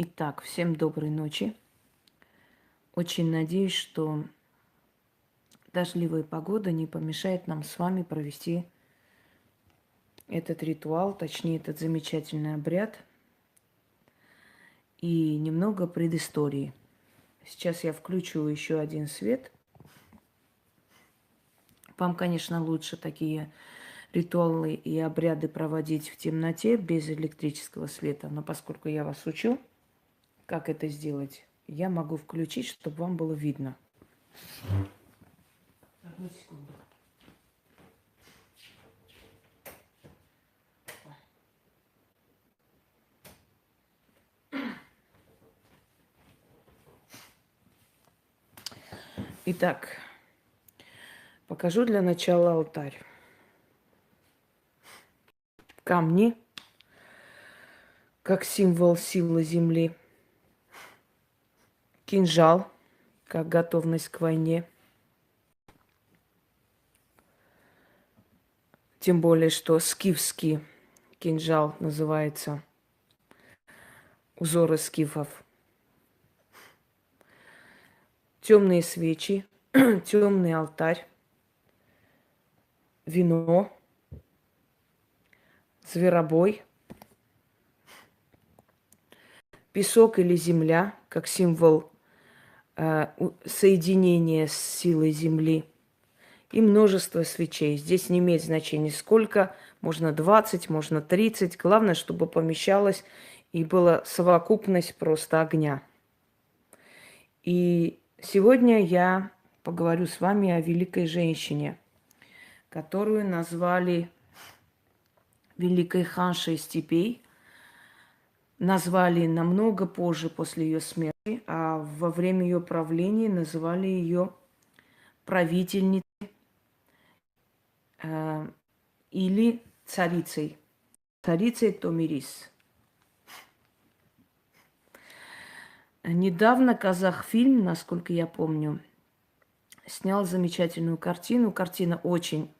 Итак, всем доброй ночи. Очень надеюсь, что дождливая погода не помешает нам с вами провести этот ритуал, точнее, этот замечательный обряд и немного предыстории. Сейчас я включу еще один свет. Вам, конечно, лучше такие ритуалы и обряды проводить в темноте, без электрического света, но поскольку я вас учу, как это сделать, я могу включить, чтобы вам было видно. Одну секунду. Итак, покажу для начала алтарь. Камни, как символ силы земли. Кинжал, как готовность к войне. Тем более, что скифский кинжал называется узоры скифов. Темные свечи, темный алтарь, вино, зверобой, песок или земля, как символ соединения с силой земли, и множество свечей. Здесь не имеет значения сколько, можно 20, можно 30. Главное, чтобы помещалось и была совокупность просто огня. И сегодня я поговорю с вами о великой женщине, которую назвали великой ханшей степей. Назвали намного позже, после ее смерти, а во время ее правления называли ее правительницей или царицей. Царицей Томирис. Недавно Казахфильм, насколько я помню, снял замечательную картину. Картина очень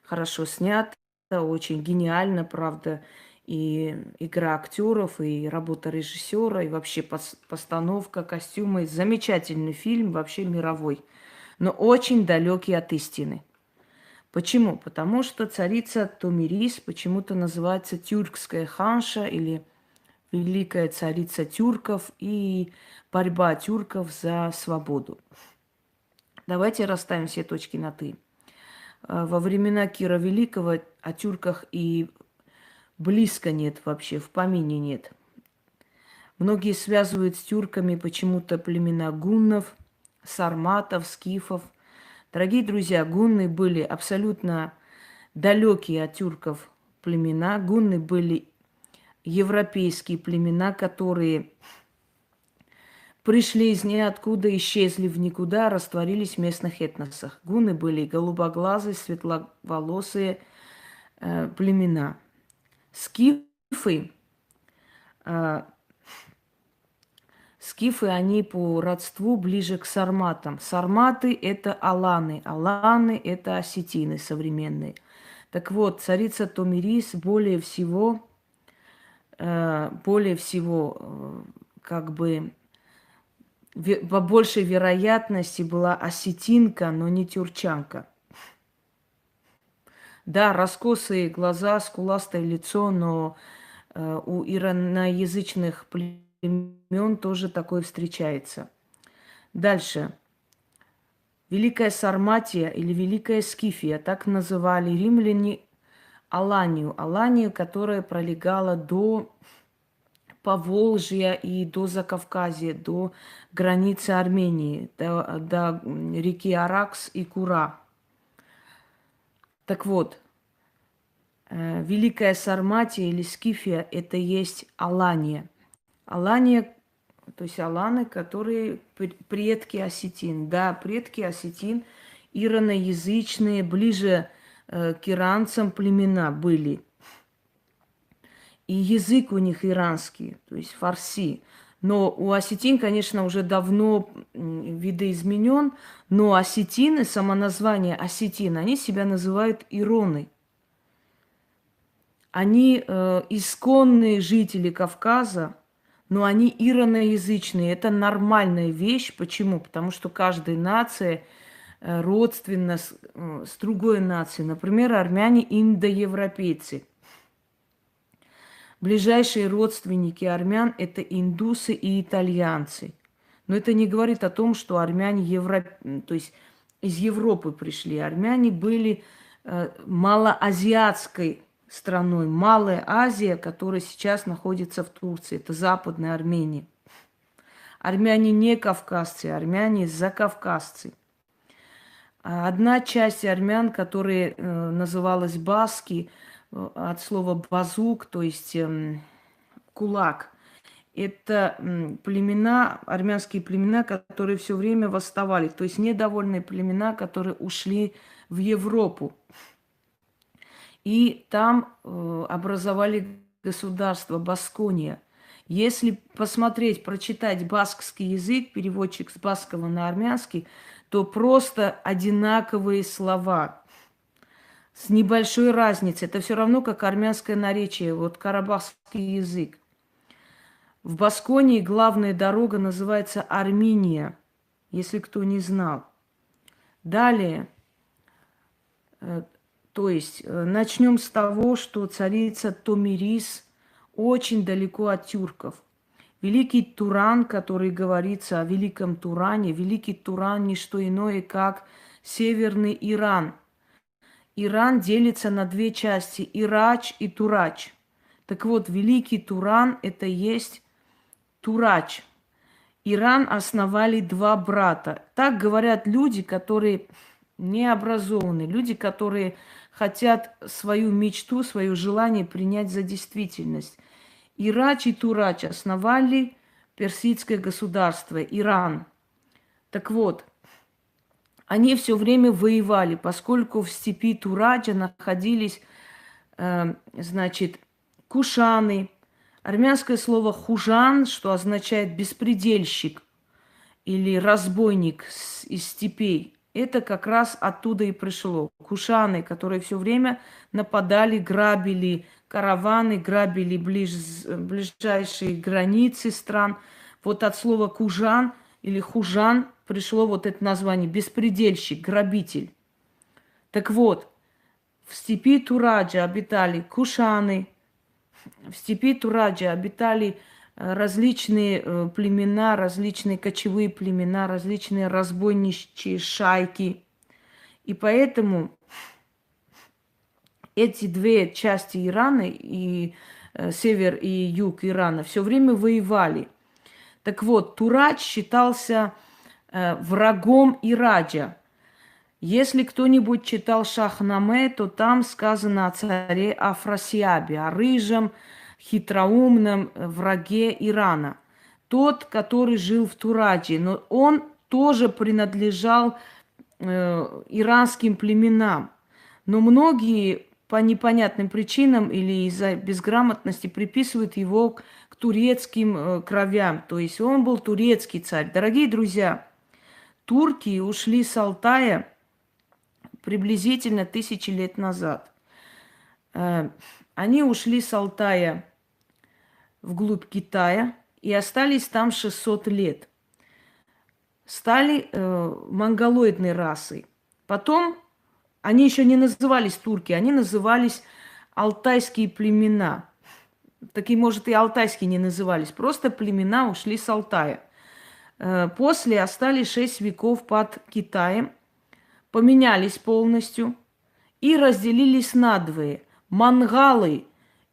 хорошо снята, очень гениально, правда. И игра актеров, и работа режиссера, и вообще постановка, костюмы. Замечательный фильм, вообще мировой, но очень далекий от истины. Почему? Потому что царица Томирис почему-то называется тюркская ханша или великая царица тюрков и борьба тюрков за свободу. Давайте расставим все точки над «и». Во времена Кира Великого о тюрках и близко нет вообще, в помине нет. Многие связывают с тюрками почему-то племена гуннов, сарматов, скифов. Дорогие друзья, гунны были абсолютно далекие от тюрков племена. Гунны были европейские племена, которые пришли из ниоткуда, исчезли в никуда, растворились в местных этносах. Гунны были голубоглазые, светловолосые племена. Скифы, они по родству ближе к сарматам. Сарматы – это аланы, аланы – это осетины современные. Так вот, царица Томирис более всего, как бы, по большей вероятности была осетинка, но не тюрчанка. Да, раскосые глаза, скуластое лицо, но у ираноязычных племен тоже такое встречается. Дальше. Великая Сарматия или Великая Скифия, так называли римляне Аланию. Аланию, которая пролегала до Поволжья и до Закавказья, до границы Армении, до реки Аракс и Кура. Так вот, Великая Сарматия или Скифия – это есть Алания. Алания, то есть аланы, которые предки осетин. Да, предки осетин, ираноязычные, ближе к иранцам племена были. И язык у них иранский, то есть фарси. Но у осетин, конечно, уже давно видоизменен, но осетины, само название осетин, они себя называют ироны. Они исконные жители Кавказа, но они ираноязычные. Это нормальная вещь. Почему? Потому что каждая нация родственна с другой нацией. Например, армяне индоевропейцы. Ближайшие родственники армян – это индусы и итальянцы. Но это не говорит о том, что армяне то есть из Европы пришли. Армяне были малоазиатской страной. Малая Азия, которая сейчас находится в Турции. Это Западная Армения. Армяне не кавказцы, армяне закавказцы. Одна часть армян, которая называлась баски, от слова базук, то есть кулак. Это племена, армянские племена, которые все время восставали. То есть недовольные племена, которые ушли в Европу. И там образовали государство Баскония. Если посмотреть, прочитать баскский язык, переводчик с баского на армянский, то просто одинаковые слова с небольшой разницей. Это все равно, как армянское наречие, вот карабахский язык. В Басконии главная дорога называется Арминия, если кто не знал. Далее, то есть начнем с того, что царица Томирис очень далеко от тюрков. Великий Туран, который говорится о Великом Туране, Великий Туран не что иное, как Северный Иран. Иран делится на две части – Ирач и Турач. Так вот, Великий Туран – это есть Турач. Иран основали два брата. Так говорят люди, которые не образованы, люди, которые хотят свою мечту, свое желание принять за действительность. Ирач и Турач основали персидское государство, Иран. Так вот, они все время воевали, поскольку в степи Тураджа находились, кушаны. Армянское слово хужан, что означает беспредельщик или разбойник из степей, это как раз оттуда и пришло. Кушаны, которые все время нападали, грабили караваны, грабили ближайшие границы стран. Вот от слова кужан или хужан пришло вот это название – беспредельщик, грабитель. Так вот, в степи Тураджа обитали кушаны, в степи Тураджа обитали различные племена, различные кочевые племена, различные разбойничьи шайки. И поэтому эти две части Ирана, и север и юг Ирана, все время воевали. Так вот, Турач считался врагом Ираджа. Если кто-нибудь читал Шахнаме, то там сказано о царе Афрасиабе, о рыжем, хитроумном враге Ирана. Тот, который жил в Турадже, но он тоже принадлежал иранским племенам. Но многие по непонятным причинам или из-за безграмотности приписывают его к турецким кровям. То есть он был турецкий царь. Дорогие друзья, турки ушли с Алтая приблизительно 1000 лет назад. Они ушли с Алтая вглубь Китая и остались там 600 лет. Стали монголоидной расой. Потом они еще не назывались турки, они назывались алтайские племена. Такие, может, и алтайские не назывались. Просто племена ушли с Алтая. После остались 6 веков под Китаем, поменялись полностью и разделились надвое. Мангалы,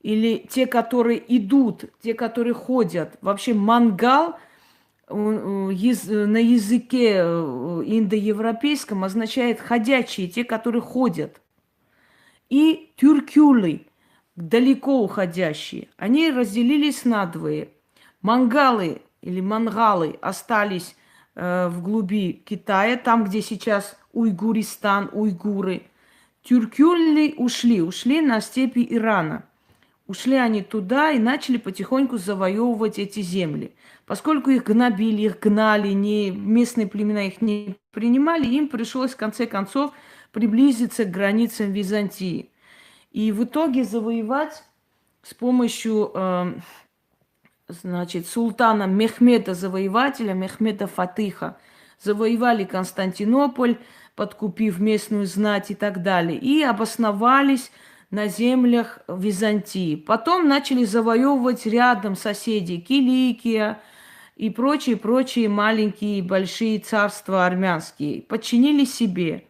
или те, которые идут, те, которые ходят. Вообще мангал на языке индоевропейском означает ходячие, те, которые ходят. И тюркюлы, далеко уходящие. Они разделились надвое. Мангалы или мангалы остались в глуби Китая, там, где сейчас Уйгуристан, уйгуры. Тюркюли ушли на степи Ирана. Ушли они туда и начали потихоньку завоевывать эти земли. Поскольку их гнобили, их гнали, местные племена их не принимали, им пришлось в конце концов приблизиться к границам Византии. И в итоге завоевать с помощью значит, султана Мехмеда Завоевателя, Мехмеда Фатыха. Завоевали Константинополь, подкупив местную знать и так далее. И обосновались на землях Византии. Потом начали завоевывать рядом соседей Киликия и прочие маленькие и большие царства армянские. Подчинили себе.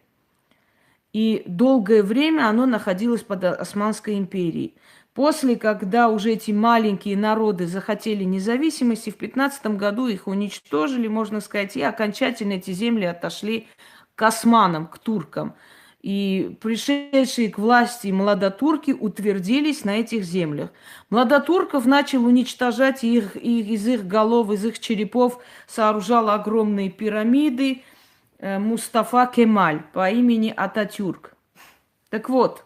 И долгое время оно находилось под Османской империей. После, когда уже эти маленькие народы захотели независимости, в 15 году их уничтожили, можно сказать, и окончательно эти земли отошли к османам, к туркам. И пришедшие к власти младотурки утвердились на этих землях. Младотурков начал уничтожать их из их голов, из их черепов, сооружал огромные пирамиды, Мустафа Кемаль по имени Ататюрк. Так вот,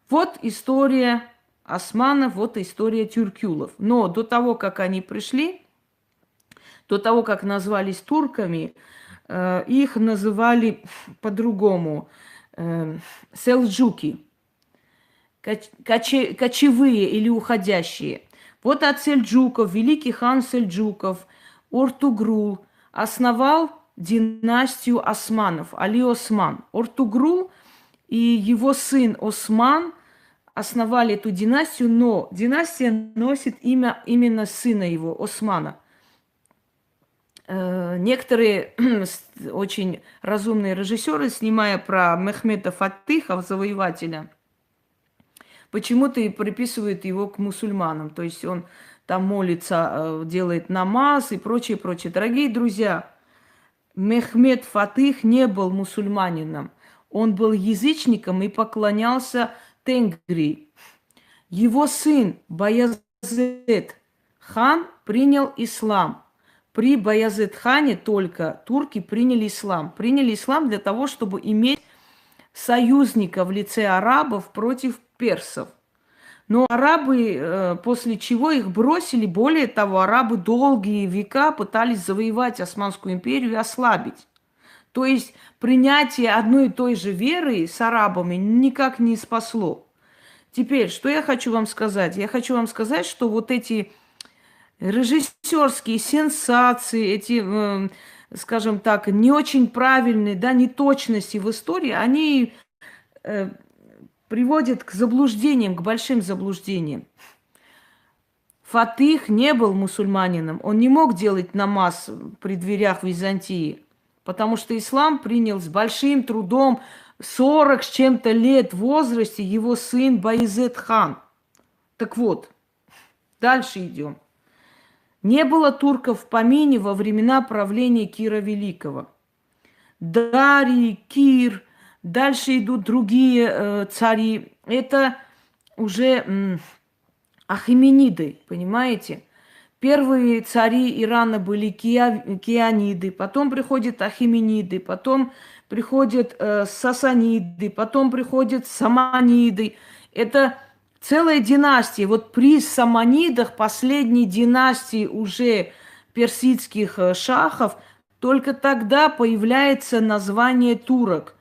вот история османов, вот история тюркюлов. Но до того, как они пришли, до того, как назвались турками, их называли по-другому селджуки, кочевые или уходящие. Вот от сельджуков, великий хан сельджуков Ортугрул основал династию османов, Али Осман. Ортугрул и его сын Осман основали эту династию, но династия носит имя именно сына его, Османа. Некоторые очень разумные режиссеры, снимая про Мехмеда Фатыха, завоевателя, почему-то и приписывают его к мусульманам. То есть он там молится, делает намаз и прочее. Дорогие друзья, Мехмед Фатых не был мусульманином. Он был язычником и поклонялся Тенгри. Его сын Баязет хан принял ислам. При Баязет-хане только турки приняли ислам. Приняли ислам для того, чтобы иметь союзника в лице арабов против персов. Но арабы, после чего их бросили, более того, арабы долгие века пытались завоевать Османскую империю и ослабить. То есть принятие одной и той же веры с арабами никак не спасло. Теперь, что я хочу вам сказать? Я хочу вам сказать, что вот эти режиссерские сенсации, эти, скажем так, не очень правильные, да, неточности в истории, они приводят к заблуждениям, к большим заблуждениям. Фатых не был мусульманином, он не мог делать намаз при дверях Византии, потому что ислам принял с большим трудом 40 с чем-то лет в возрасте его сын Баязет хан. Так вот, дальше идем. Не было турков в помине во времена правления Кира Великого. Дарий, Кир, дальше идут другие цари. Это уже ахемениды, понимаете? Первые цари Ирана были кианиды, потом приходят ахемениды, потом приходят сасаниды, потом приходят саманиды. Это целая династия. Вот при саманидах, последней династии уже персидских шахов, только тогда появляется название турок,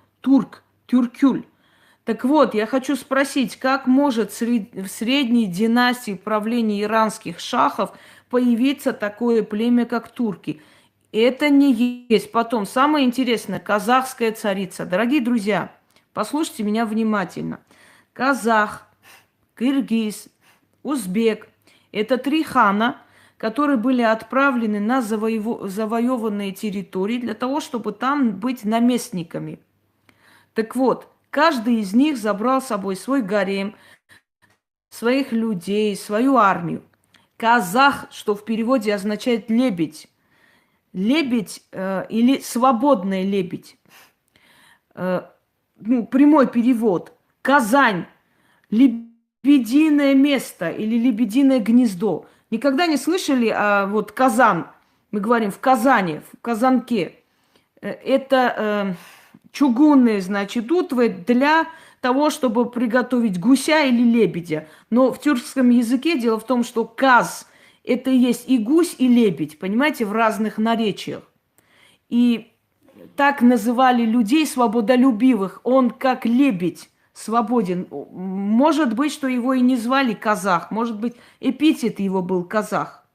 тюркюль. Так вот, я хочу спросить, как может в средней династии правления иранских шахов появиться такое племя, как турки? Это не есть. Потом, самое интересное, казахская царица. Дорогие друзья, послушайте меня внимательно. Казах, киргиз, узбек – это три хана, которые были отправлены на завоеванные территории для того, чтобы там быть наместниками. Так вот, каждый из них забрал с собой свой гарем, своих людей, свою армию. Казах, что в переводе означает лебедь. Лебедь или свободная лебедь. Прямой перевод. Казань. Лебединое место или лебединое гнездо. Никогда не слышали, вот Казан, мы говорим в Казани, в Казанке. Это чугунные, значит, утварь для того, чтобы приготовить гуся или лебедя. Но в тюркском языке дело в том, что каз – это и есть и гусь, и лебедь, понимаете, в разных наречиях. И так называли людей свободолюбивых. Он как лебедь свободен. Может быть, что его и не звали казах, может быть, эпитет его был казах.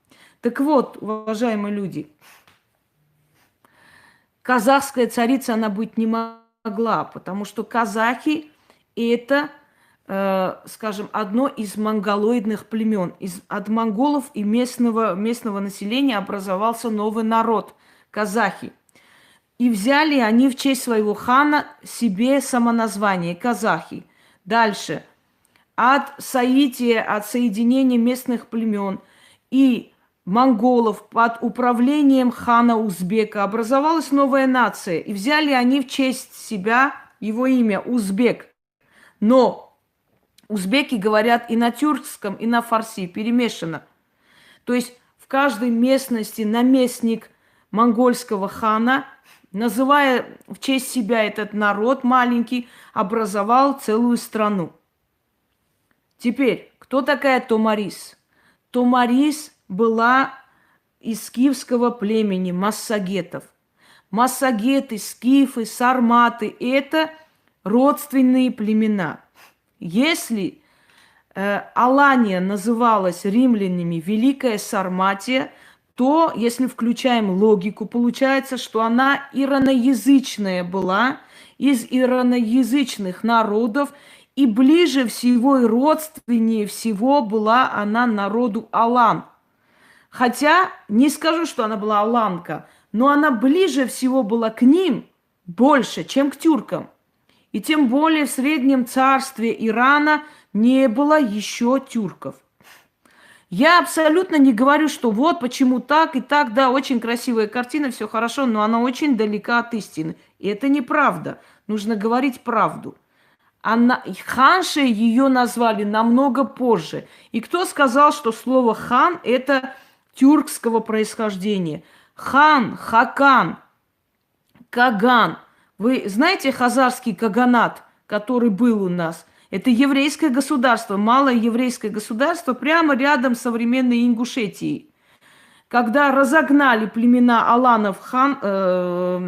Так вот, уважаемые люди, казахская царица она быть не могла, потому что казахи это, скажем, одно из монголоидных племен. От монголов и местного населения образовался новый народ – казахи. И взяли они в честь своего хана себе самоназвание – казахи. Дальше. От соития, от соединения местных племен и монголов под управлением хана Узбека образовалась новая нация. И взяли они в честь себя его имя – Узбек. Но узбеки говорят и на тюркском, и на фарси, перемешано. То есть в каждой местности наместник монгольского хана, называя в честь себя этот народ маленький, образовал целую страну. Теперь, кто такая Томарис? Томарис была из скифского племени массагетов. Массагеты, скифы, сарматы – это родственные племена. Если Алания называлась римлянами Великая Сарматия, то, если включаем логику, получается, что она ираноязычная была, из ираноязычных народов, и ближе всего и родственнее всего была она народу Алан. Хотя не скажу, что она была аланка, но она ближе всего была к ним больше, чем к тюркам. И тем более в Среднем царстве Ирана не было еще тюрков. Я абсолютно не говорю, что вот почему так и так, да, очень красивая картина, все хорошо, но она очень далека от истины. И это неправда. Нужно говорить правду. Ханшей ее назвали намного позже. И кто сказал, что слово хан это тюркского происхождения? Хан, хакан, каган. Вы знаете хазарский каганат, который был у нас? Это еврейское государство, малое еврейское государство, прямо рядом с современной Ингушетией. Когда разогнали племена аланов ханство,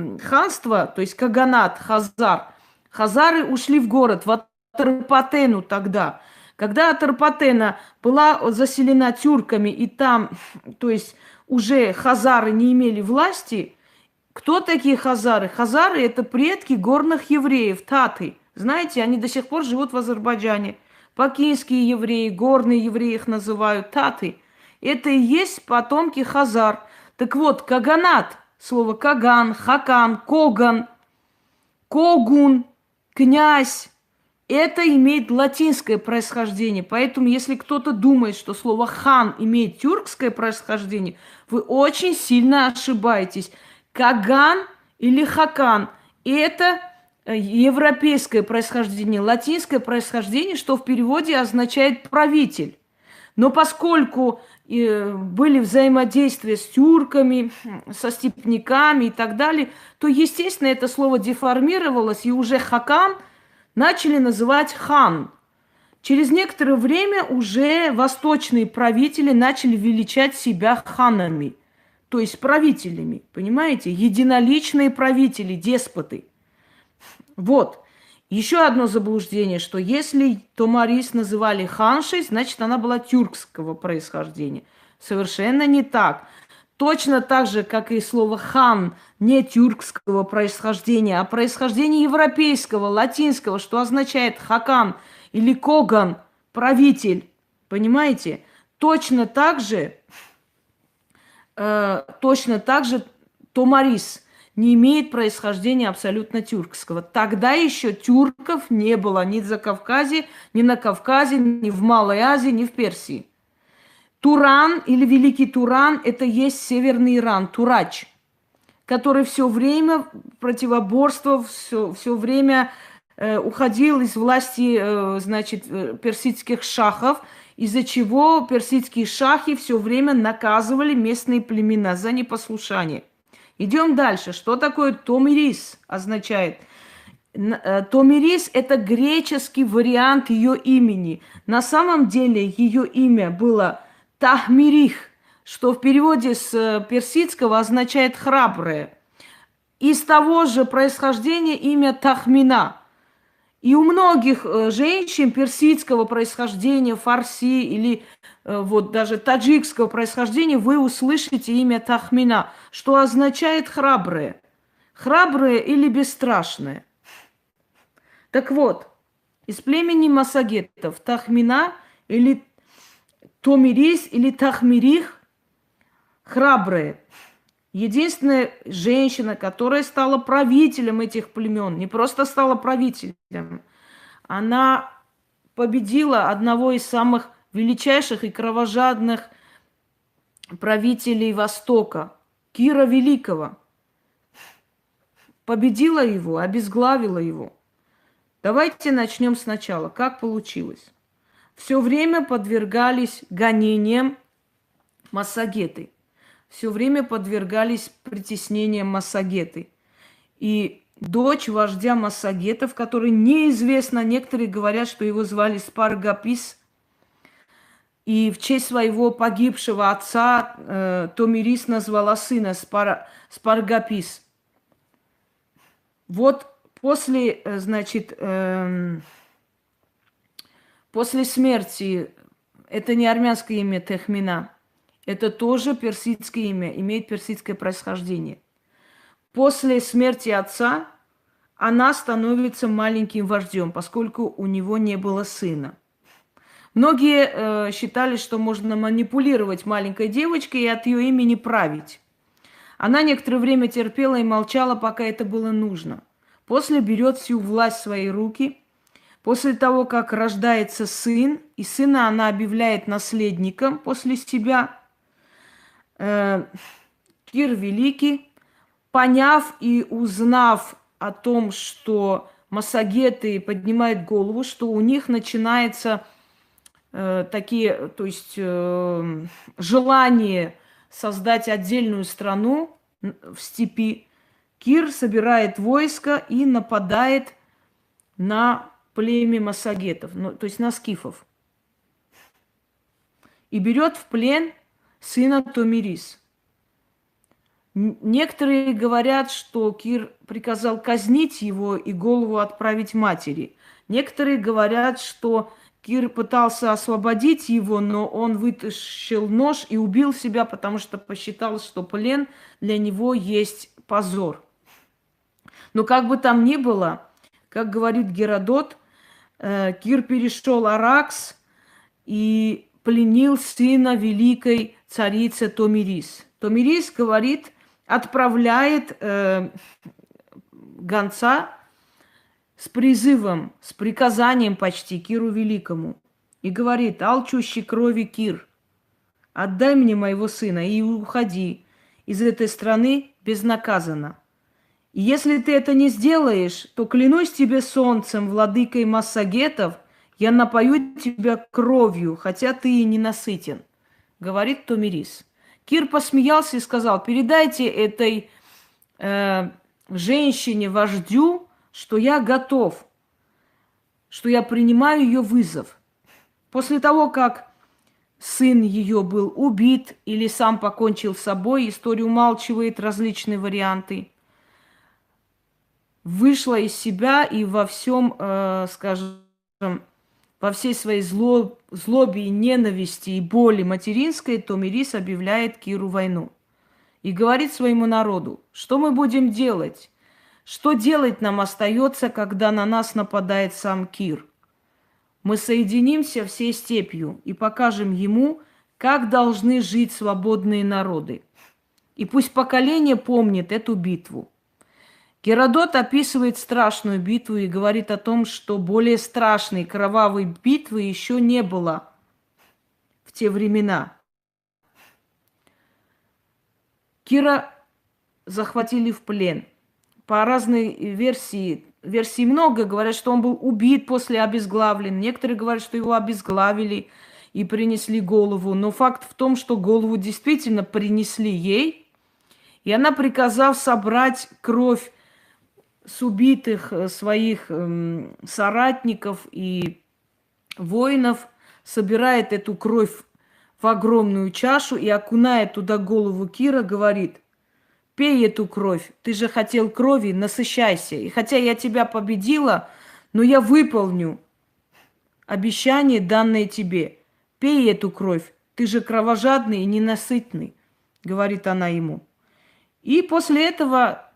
то есть каганат, хазар, хазары ушли в город, в Атарпатену тогда. Когда Атарпатена была заселена тюрками, и там, то есть уже хазары не имели власти, кто такие хазары? Хазары – это предки горных евреев, таты. Знаете, они до сих пор живут в Азербайджане. Бакинские евреи, горные евреи их называют, таты. Это и есть потомки хазар. Так вот, каганат, слово каган, хакан, коган, когун, князь, это имеет латинское происхождение. Поэтому, если кто-то думает, что слово хан имеет тюркское происхождение, вы очень сильно ошибаетесь. Каган или хакан – это европейское происхождение, латинское происхождение, что в переводе означает правитель. Но поскольку были взаимодействия с тюрками, со степняками и так далее, то, естественно, это слово деформировалось, и уже хакан начали называть хан. Через некоторое время уже восточные правители начали величать себя ханами, то есть правителями, понимаете? Единоличные правители, деспоты. Вот. Еще одно заблуждение, что если Томарис называли ханшей, значит, она была тюркского происхождения. Совершенно не так. Точно так же, как и слово хан не тюркского происхождения, а происхождения европейского, латинского, что означает хакан или коган, правитель. Понимаете? Точно так же Томарис не имеет происхождения абсолютно тюркского. Тогда еще тюрков не было ни на Кавказе, ни в Малой Азии, ни в Персии. Туран или Великий Туран – это есть Северный Иран, Турач, который все время противоборствовал, все время уходил из власти, персидских шахов, из-за чего персидские шахи все время наказывали местные племена за непослушание. Идем дальше. Что такое Томирис означает? Томирис – это греческий вариант ее имени. На самом деле ее имя было Тахмирих, что в переводе с персидского означает «храброе». Из того же происхождения имя Тахмина. И у многих женщин персидского происхождения, фарси или вот даже таджикского происхождения вы услышите имя Тахмина, что означает храбрые. Храбрые или бесстрашные. Так вот, из племени массагетов Тахмина или Томирис или Тахмирих храбрые. Единственная женщина, которая стала правителем этих племен, не просто стала правителем, она победила одного из самых величайших и кровожадных правителей Востока, Кира Великого. Победила его, обезглавила его. Давайте начнем сначала. Как получилось? Все время подвергались гонениям массагеты. Все время подвергались притеснениям массагеты. И дочь вождя массагетов, который неизвестно, некоторые говорят, что его звали Спаргапис, и в честь своего погибшего отца Томирис назвала сына Спаргапис. Вот после, значит, после смерти, это не армянское имя Техмина, это тоже персидское имя, имеет персидское происхождение. После смерти отца она становится маленьким вождем, поскольку у него не было сына. Многие считали, что можно манипулировать маленькой девочкой и от ее имени править. Она некоторое время терпела и молчала, пока это было нужно. После берет всю власть в свои руки. После того, как рождается сын, и сына она объявляет наследником после себя, Кир Великий, поняв и узнав о том, что массагеты поднимают голову, что у них начинается такие, то есть желание создать отдельную страну в степи, Кир собирает войско и нападает на племя массагетов, ну, то есть на скифов. И берет в плен сына Томирис. Некоторые говорят, что Кир приказал казнить его и голову отправить матери. Некоторые говорят, что Кир пытался освободить его, но он вытащил нож и убил себя, потому что посчитал, что плен для него есть позор. Но как бы там ни было, как говорит Геродот, Кир перешел Аракс и пленил сына великой царицы Томирис. Томирис, говорит, отправляет гонца с призывом, с приказанием почти Киру Великому. И говорит: алчущий крови Кир, отдай мне моего сына и уходи из этой страны безнаказанно. И если ты это не сделаешь, то клянусь тебе солнцем, владыкой массагетов, я напою тебя кровью, хотя ты и не насытен, говорит Томирис. Кир посмеялся и сказал: передайте этой женщине-вождю, что я готов, что я принимаю ее вызов. После того, как сын ее был убит или сам покончил с собой, история умалчивает различные варианты, вышла из себя и во всем, скажем, во всей своей злобе и ненависти и боли материнской, Томирис объявляет Киру войну. И говорит своему народу: что мы будем делать? Что делать нам остается, когда на нас нападает сам Кир? Мы соединимся всей степью и покажем ему, как должны жить свободные народы. И пусть поколение помнит эту битву. Геродот описывает страшную битву и говорит о том, что более страшной кровавой битвы еще не было в те времена. Кира захватили в плен. По разной версии много, говорят, что он был убит после обезглавления. Некоторые говорят, что его обезглавили и принесли голову. Но факт в том, что голову действительно принесли ей. И она, приказав собрать кровь с убитых своих соратников и воинов, собирает эту кровь в огромную чашу и, окуная туда голову Кира, говорит: пей эту кровь, ты же хотел крови, насыщайся. И хотя я тебя победила, но я выполню обещание, данное тебе. Пей эту кровь, ты же кровожадный и ненасытный, говорит она ему. И после этого,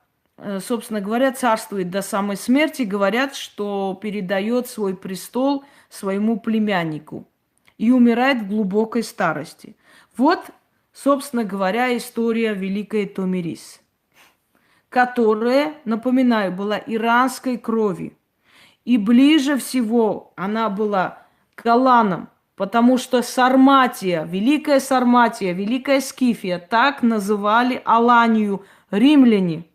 собственно говоря, царствует до самой смерти. Говорят, что передает свой престол своему племяннику и умирает в глубокой старости. Вот, собственно говоря, история Великой Томирис, которая, напоминаю, была иранской крови. И ближе всего она была к аланам, потому что Сарматия, Великая Скифия, так называли Аланию римляне.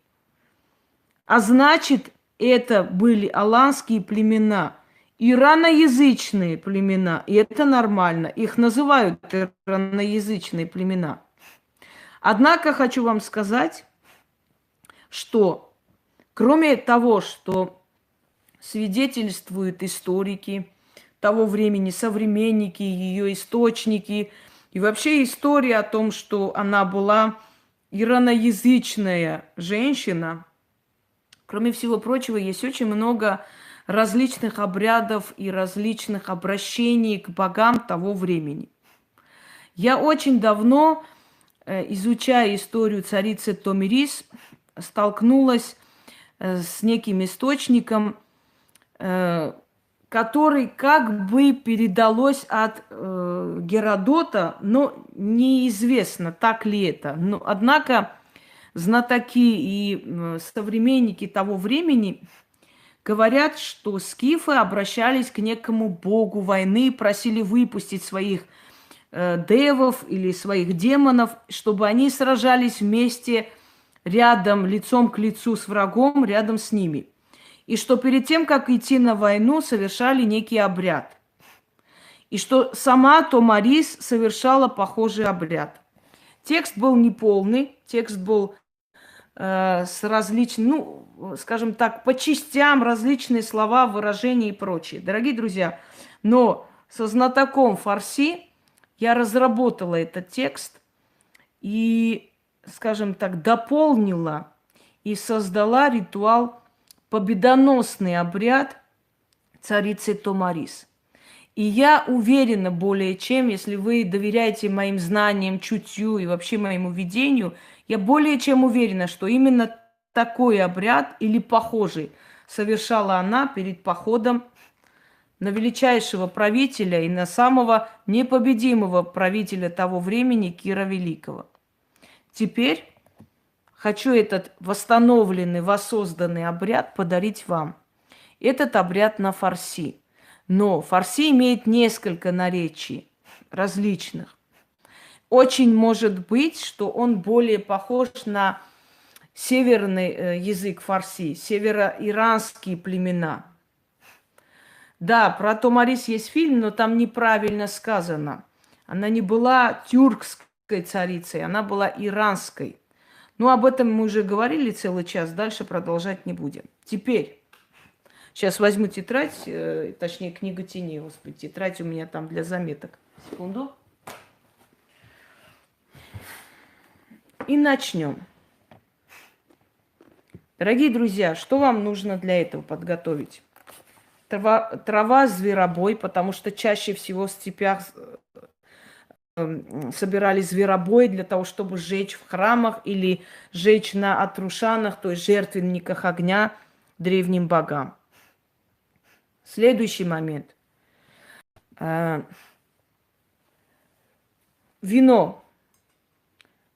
А значит, это были аланские племена, ираноязычные племена, и это нормально. Их называют ираноязычные племена. Однако хочу вам сказать, что кроме того, что свидетельствуют историки того времени, современники, ее источники, и вообще история о том, что она была ираноязычная женщина, кроме всего прочего, есть очень много различных обрядов и различных обращений к богам того времени. Я очень давно, изучая историю царицы Томирис, столкнулась с неким источником, который как бы передалось от Геродота, но неизвестно, так ли это. Но, однако знатоки и современники того времени говорят, что скифы обращались к некому богу войны, просили выпустить своих девов или своих демонов, чтобы они сражались вместе рядом, лицом к лицу с врагом, рядом с ними. И что перед тем, как идти на войну, совершали некий обряд. И что сама Томарис совершала похожий обряд. Текст был неполный, текст был с различными, ну, скажем так, по частям различные слова, выражения и прочее. Дорогие друзья, но со знатоком фарси я разработала этот текст и, скажем так, дополнила и создала ритуал, победоносный обряд царицы Томарис. И я уверена более чем, если вы доверяете моим знаниям, чутью и вообще моему видению, я более чем уверена, что именно такой обряд или похожий совершала она перед походом на величайшего правителя и на самого непобедимого правителя того времени Кира Великого. Теперь хочу этот восстановленный, воссозданный обряд подарить вам. Этот обряд на фарси. Но фарси имеет несколько наречий различных. Очень может быть, что он более похож на северный язык фарси, североиранские племена. Да, про Томарис есть фильм, но там неправильно сказано. Она не была тюркской царицей, она была иранской. Ну, об этом мы уже говорили целый час, дальше продолжать не будем. Теперь, сейчас возьму тетрадь, точнее, книгу теней, господи, тетрадь у меня там для заметок. Секунду. И начнем. Дорогие друзья, что вам нужно для этого подготовить? Трава зверобой, потому что чаще всего в степях собирали зверобой для того, чтобы сжечь в храмах или сжечь на Атрушанах, то есть жертвенниках огня древним богам. Следующий момент. Вино.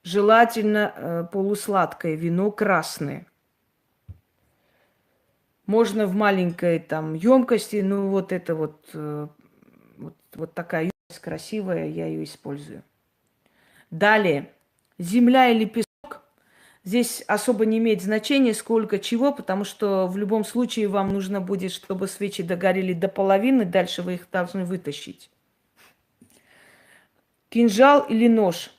Желательно полусладкое вино, красное. Можно в маленькой там емкости, ну вот это вот такая емкость красивая, я ее использую. Далее, земля или песок. Здесь особо не имеет значения, сколько чего, потому что в любом случае вам нужно будет, чтобы свечи догорели до половины, дальше вы их должны вытащить. Кинжал или нож.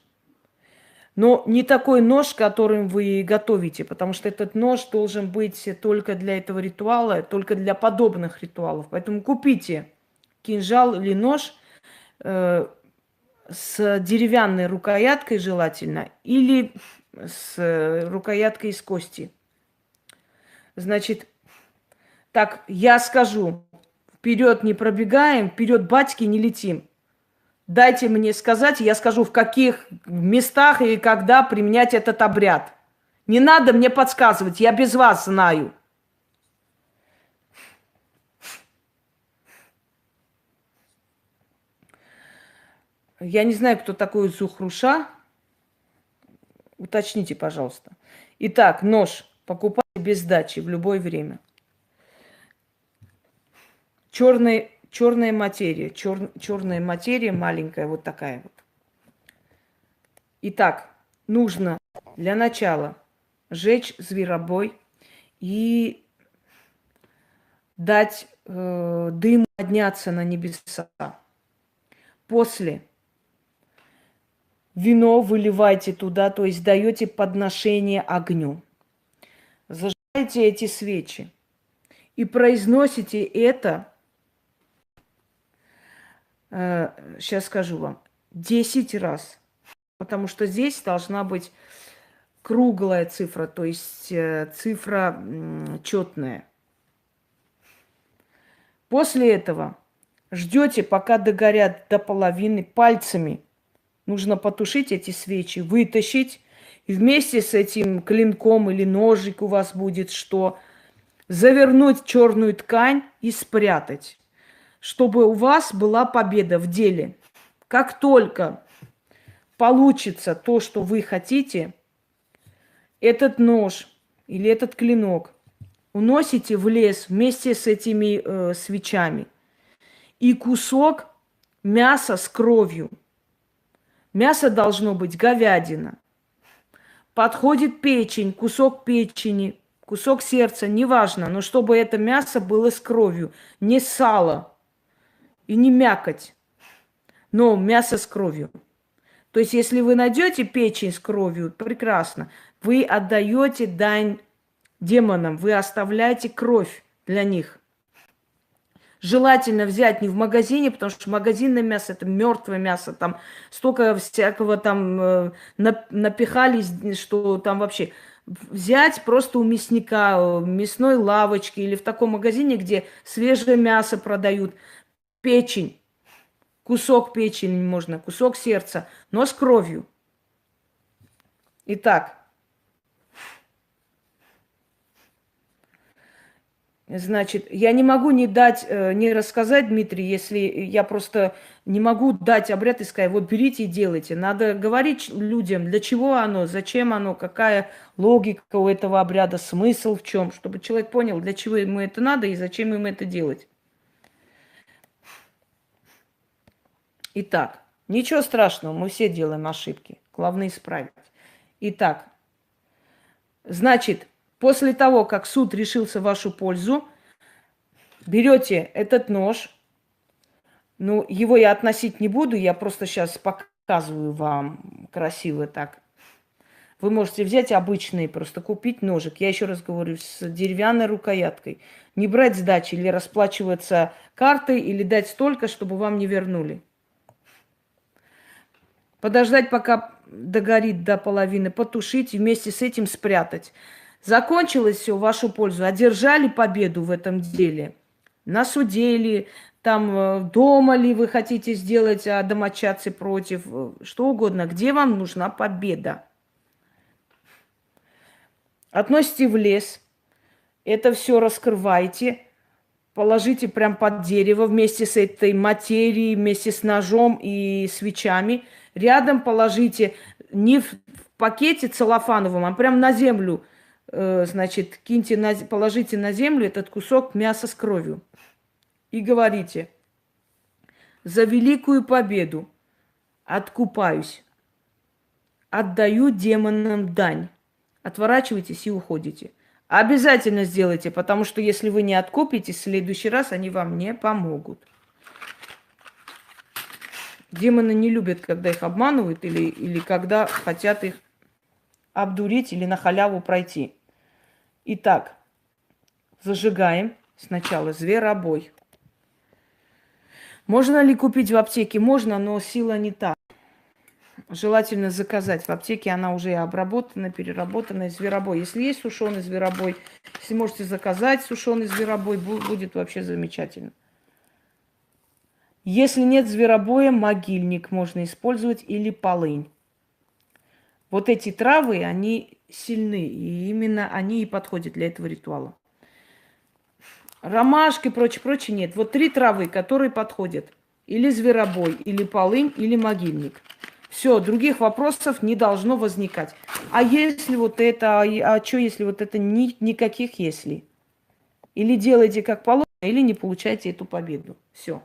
Но не такой нож, которым вы готовите, потому что этот нож должен быть только для этого ритуала, только для подобных ритуалов. Поэтому купите кинжал или нож с деревянной рукояткой желательно или с рукояткой из кости. Значит, Так, я скажу, вперед не пробегаем, вперед батьки не летим. Дайте мне сказать, я скажу, в каких местах и когда применять этот обряд. Не надо мне подсказывать, я без вас знаю. Я не знаю, кто такой Зухруша. Уточните, пожалуйста. Итак, нож покупайте без сдачи в любое время. Черная материя. Черная материя маленькая, вот такая вот. Итак, нужно для начала сжечь зверобой и дать дыму подняться на небеса. После вино выливайте туда, то есть даете подношение огню. Зажигаете эти свечи и произносите это, сейчас скажу вам, 10 раз. Потому что здесь должна быть круглая цифра, то есть цифра четная. После этого ждете, пока догорят до половины пальцами. Нужно потушить эти свечи, вытащить. И вместе с этим клинком или ножик у вас будет что? Завернуть черную ткань и спрятать. Чтобы у вас была победа в деле. Как только получится то, что вы хотите, этот нож или этот клинок уносите в лес вместе с этими свечами. И кусок мяса с кровью. Мясо должно быть говядина. Подходит печень, кусок печени, кусок сердца, неважно, но чтобы это мясо было с кровью, не сало и не мякоть, но мясо с кровью. То есть, если вы найдете печень с кровью, прекрасно. Вы отдаете дань демонам, вы оставляете кровь для них. Желательно взять не в магазине, потому что магазинное мясо – это мертвое мясо. Там столько всякого там напихали, что там вообще… Взять просто у мясника, мясной лавочки или в таком магазине, где свежее мясо продают, печень. Кусок печени можно, кусок сердца, но с кровью. Итак, значит, я не могу не дать, не рассказать, Дмитрий, если я просто не могу дать обряд и сказать, вот берите и делайте. Надо говорить людям, для чего оно, зачем оно, какая логика у этого обряда, смысл в чем, чтобы человек понял, для чего ему это надо и зачем ему это делать. Итак, ничего страшного, мы все делаем ошибки. Главное исправить. Итак, значит, после того, как суд решился в вашу пользу, берете этот нож. Ну, его я относить не буду, я просто сейчас показываю вам красиво так. Вы можете взять обычный, просто купить ножик. Я еще раз говорю, с деревянной рукояткой. Не брать сдачи или расплачиваться картой, или дать столько, чтобы вам не вернули. Подождать, пока догорит до половины, потушить и вместе с этим спрятать. Закончилось все в вашу пользу. Одержали победу в этом деле. На суде ли, там дома ли вы хотите сделать, а домочадцы против, что угодно. Где вам нужна победа? Относите в лес. Это все раскрывайте. Положите прям под дерево вместе с этой материей, вместе с ножом и свечами. Рядом положите не в пакете целлофановом, а прям на землю. Значит, положите на землю этот кусок мяса с кровью. И говорите: за великую победу откупаюсь. Отдаю демонам дань. Отворачивайтесь и уходите. Обязательно сделайте, потому что если вы не откупитесь, в следующий раз они вам не помогут. Демоны не любят, когда их обманывают или когда хотят их обдурить или на халяву пройти. Итак, зажигаем сначала зверобой. Можно ли купить в аптеке? Можно, но сила не та. желательно заказать. В аптеке она уже обработана, переработана. Зверобой. Если есть сушеный зверобой, если можете заказать сушеный зверобой, будет вообще замечательно. Если нет зверобоя, могильник можно использовать или полынь. Вот эти травы, они сильны, и именно они и подходят для этого ритуала. Ромашки, прочее нет. Вот 3 травы, которые подходят. Или зверобой, или полынь, или могильник. Все, других вопросов не должно возникать. А если вот это, а что если вот это, никаких если. Или делайте как положено, или не получайте эту победу. Все.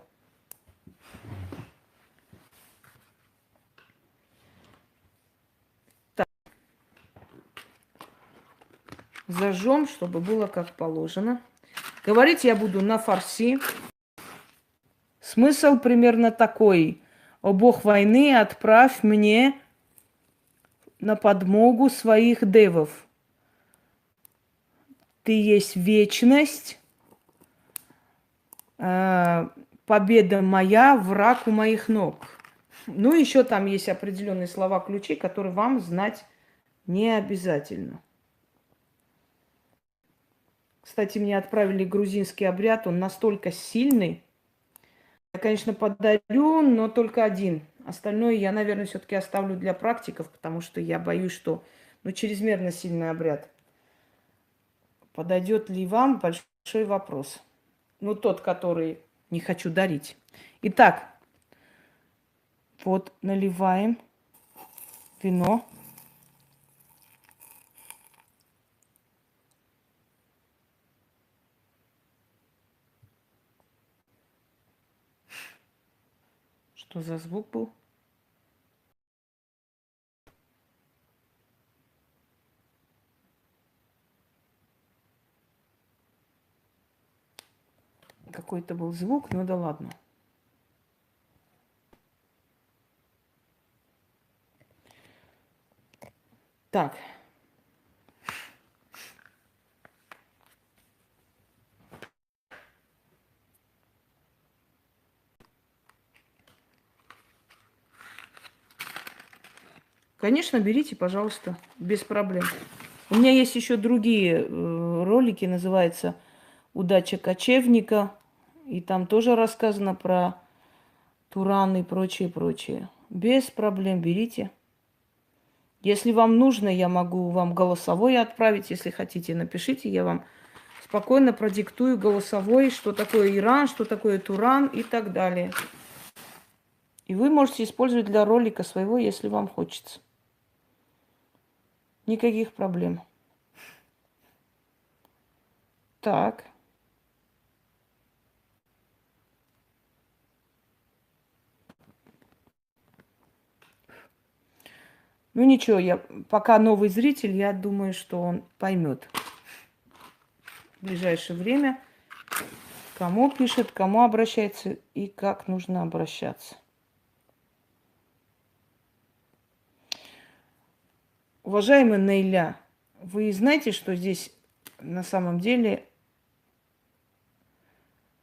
Зажжем, чтобы было как положено. Говорить я буду на фарси. Смысл примерно такой. О бог войны, отправь мне на подмогу своих девов. Ты есть вечность, победа моя, враг у моих ног. Ну, еще там есть определенные слова-ключи, которые вам знать не обязательно. Кстати, мне отправили грузинский обряд, он настолько сильный. Я, конечно, подарю, но только один. Остальное я, наверное, все-таки оставлю для практиков, потому что я боюсь, что чрезмерно сильный обряд. Подойдет ли вам, большой вопрос. Ну, тот, который не хочу дарить. Итак, вот наливаем вино. Что за звук был? Какой-то был звук, ну да ладно. Так. Конечно, берите, пожалуйста, без проблем. У меня есть еще другие ролики, называется «Удача кочевника». И там тоже рассказано про Туран и прочее, прочее. Без проблем берите. Если вам нужно, я могу вам голосовой отправить. Если хотите, напишите, я вам спокойно продиктую голосовой, что такое Иран, что такое Туран и так далее. И вы можете использовать для ролика своего, если вам хочется. Никаких проблем. Так. Ну ничего, я пока новый зритель, я думаю, что он поймет в ближайшее время, кому пишет, кому обращается и как нужно обращаться. Уважаемый Нейля, вы знаете, что здесь на самом деле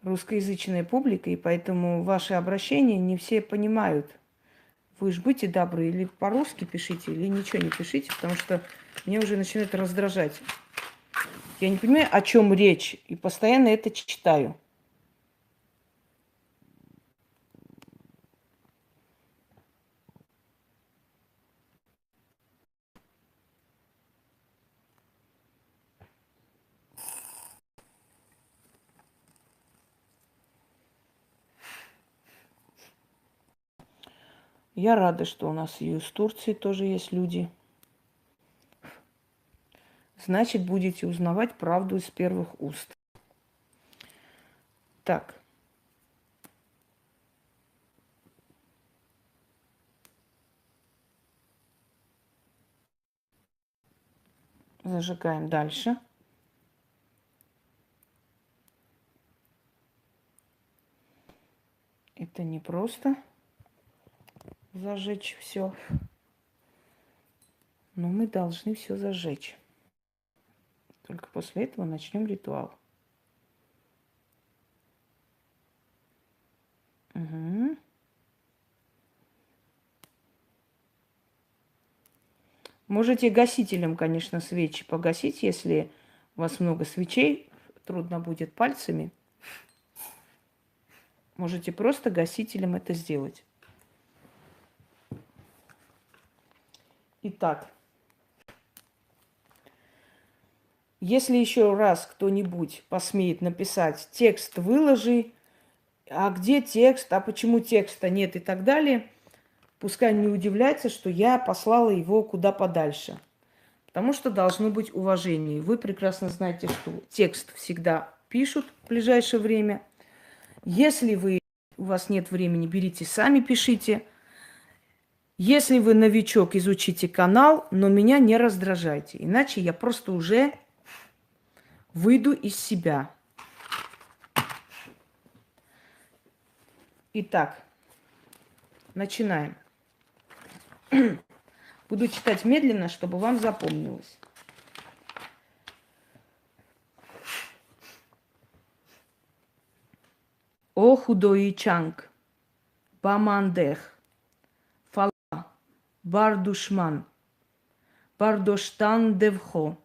русскоязычная публика, и поэтому ваши обращения не все понимают. Вы же будьте добры, или по-русски пишите, или ничего не пишите, потому что меня уже начинает раздражать. Я не понимаю, о чем речь, и постоянно это читаю. Я рада, что у нас и из Турции тоже есть люди. Значит, будете узнавать правду из первых уст. Так. Зажигаем дальше. Это не просто зажечь все, но мы должны все зажечь. Только после этого начнем ритуал. Угу. Можете гасителем, конечно, свечи погасить, если у вас много свечей, трудно будет пальцами. Можете просто гасителем это сделать. Итак, если еще раз кто-нибудь посмеет написать «текст выложи», а где текст, а почему текста нет и так далее, пускай не удивляется, что я послала его куда подальше. Потому что должно быть уважение. Вы прекрасно знаете, что текст всегда пишут в ближайшее время. Если у вас нет времени, берите сами, пишите. Если вы новичок, изучите канал, но меня не раздражайте. Иначе я просто уже выйду из себя. Итак, начинаем. Буду читать медленно, чтобы вам запомнилось. О худой чанг, бамандех, фала, бардушман, бардоштан девхо,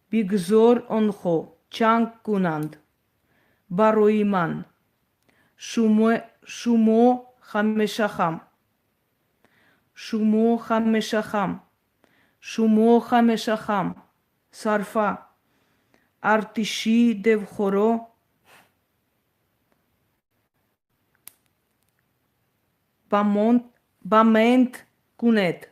бигзор онхо, чанг кунанд, бароиман, шумо хамешахам, шумо хамешахам, шумо хамешахам, сарфа, артиши девхоро, бамент кунет.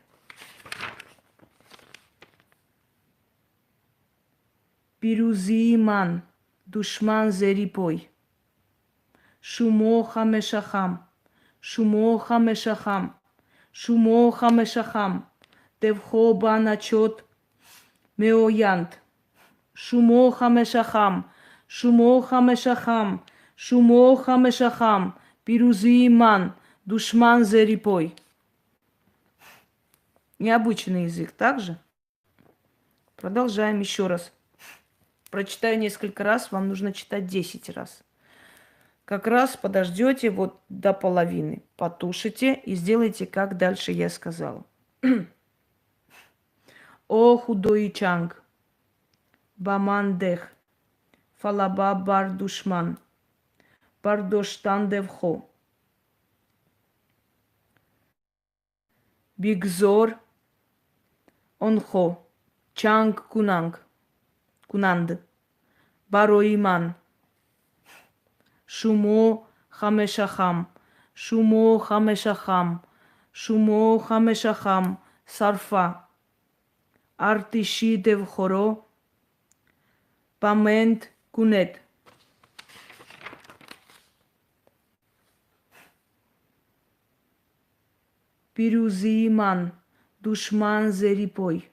Пирузиман, душман зерипой. Шумо хамешахам, шумо хамешахам, шумо хамешахам, девхо баначот меоянт. Шумо хамешахам, шумо хамешахам, шумо хамешахам, пирузиман, душман зерипой. Необычный язык также. Продолжаем еще раз. Прочитаю несколько раз, вам нужно читать 10 раз. Как раз подождете вот до половины, потушите и сделайте, как дальше я сказала. О худой чанг, бамандех, фалаба бар душман, бардоштан девхо, бигзор онхо, чанг кунанг, кунанд, бароиман, шумо хамешахам, шумо хамешахам, шумо хамешахам, сарфа, артиши девхоро, памент кунет. Пирузиман, душман зерипой.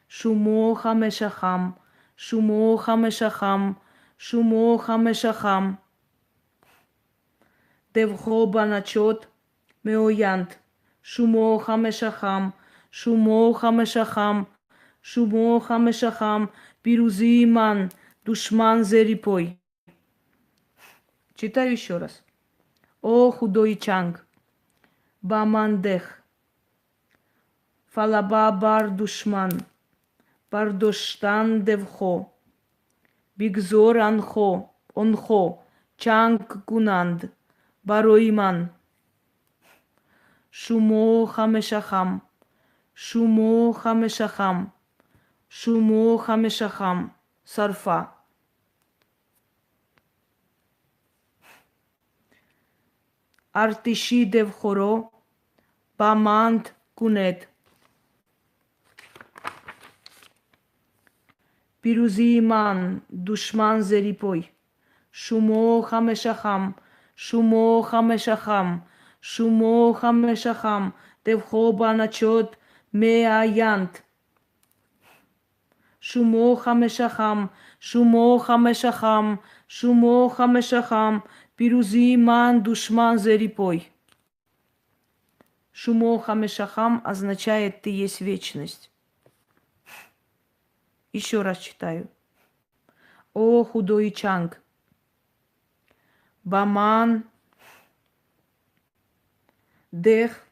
Шумо хамешахам, шумо хамешахам, шумо хамешахам. Девхо баначот меоянт. Шумо хамешахам, шумо хамешахам, шумо хамешахам. Пирузиман, душман зерипой. Читаю еще раз. О худой чанг, бамандех, фалаба бар душман, бардоштан девхо, бигзор онхо, чанг кунанд, бароиман, шумо хамешахам, шумо хамешахам, шумо хамешахам, сарфа. Артиши девхоро, баманд кунет. Пирузиман, душман зерипой. Шумо хамешахам, шумо хамешахам, шумо хамешахам, девхо баначот меаянт. Шумо хамешахам, шумо хамешахам, шумо хамешахам, пирузиман, душман зерипой. Шумо хамешахам означает «ты есть вечность». Еще раз читаю. О худой чанг, баман, дех,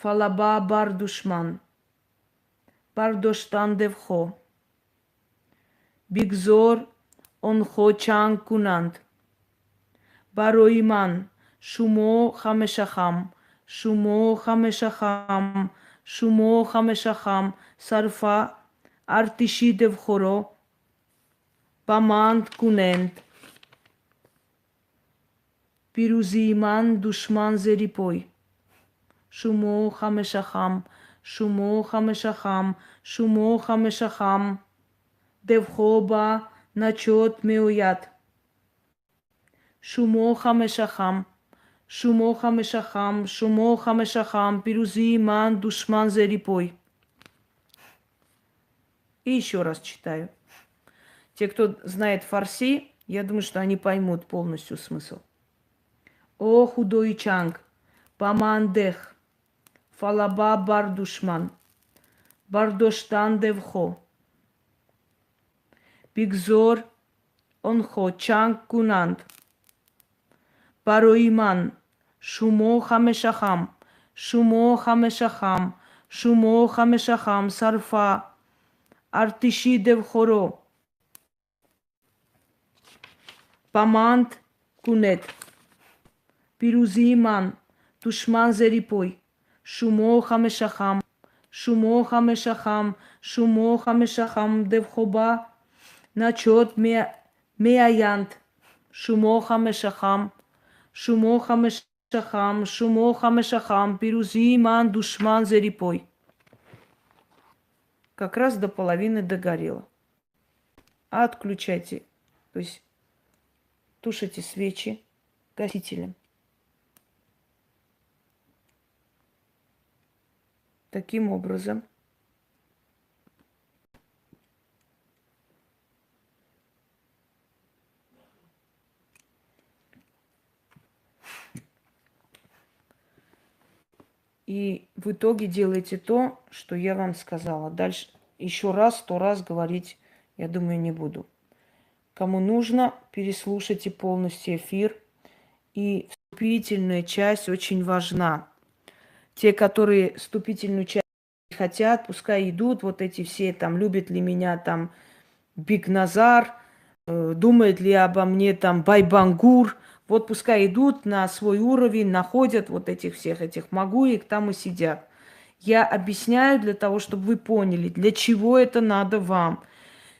фалаба бар душман, бардоштан девхо, бигзор онхо чан кунанд, бароиман шумо хамешахам, шумо хамешахам, шумо хамешахам, сарфа артиши девхоро, баманд куненд, пирузиман душман зерипой. Шумо хамешахам, шумо хамешахам, шумо хамешахам, девхоба начот меуят. Шумо хамешахам, шумо хамешахам, шумо хамешахам, пирузиман душман зерипой. И еще раз читаю. Те, кто знает фарси, я думаю, что они поймут полностью смысл. О худой чанг, памандех, фалаба бар душман, бардоштан девхо, бигзор онхо чанг кунанд, бароиман шумо хамешахам, шумо хамешахам, шумо хамешахам, сарфа артиши девхоро, паманд кунет, пирузиман душман зерипой. Шумо хамешахам, шумо хамешахам, шумо хамешахам, девхоба начот меаянт. Шумо хамешахам, шумо хамешахам, шумо хамешахам, пирузиман душман зерипой. Как раз до половины догорело. Отключайте, то есть тушите свечи гасителем. Таким образом, и в итоге делайте то, что я вам сказала. Дальше еще раз, 100 раз говорить, я думаю, не буду. Кому нужно, переслушайте полностью эфир. И вступительная часть очень важна. Те, которые вступительную часть не хотят, пускай идут, вот эти все, там, любит ли меня, там, Бигназар, думает ли обо мне, там, Байбангур, вот пускай идут на свой уровень, находят вот этих всех этих магуек, там и сидят. Я объясняю для того, чтобы вы поняли, для чего это надо вам,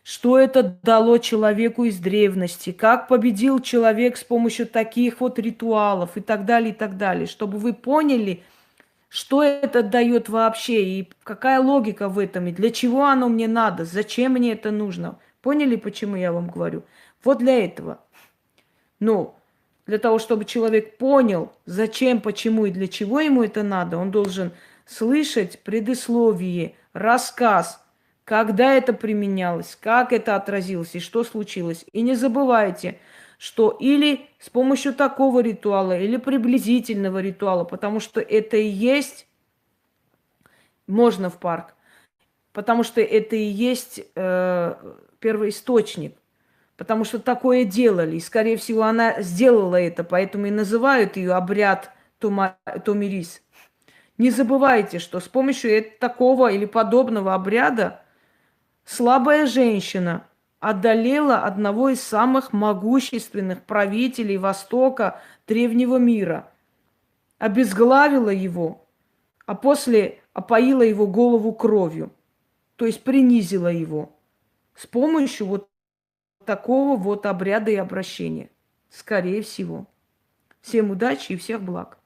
что это дало человеку из древности, как победил человек с помощью таких вот ритуалов и так далее, чтобы вы поняли, что это дает вообще и какая логика в этом, и для чего оно мне надо, зачем мне это нужно. Поняли, почему я вам говорю? Вот для этого. Ну, для того, чтобы человек понял, зачем, почему и для чего ему это надо, он должен слышать предисловие, рассказ, когда это применялось, как это отразилось и что случилось. И не забывайте, что или с помощью такого ритуала, или приблизительного ритуала, потому что это и есть, можно в парк, потому что это и есть первоисточник, потому что такое делали, и, скорее всего, она сделала это, поэтому и называют ее обряд Томирис. Не забывайте, что с помощью такого или подобного обряда слабая женщина одолела одного из самых могущественных правителей Востока, древнего мира, обезглавила его, а после опоила его голову кровью, то есть принизила его с помощью вот такого вот обряда и обращения, скорее всего. Всем удачи и всех благ.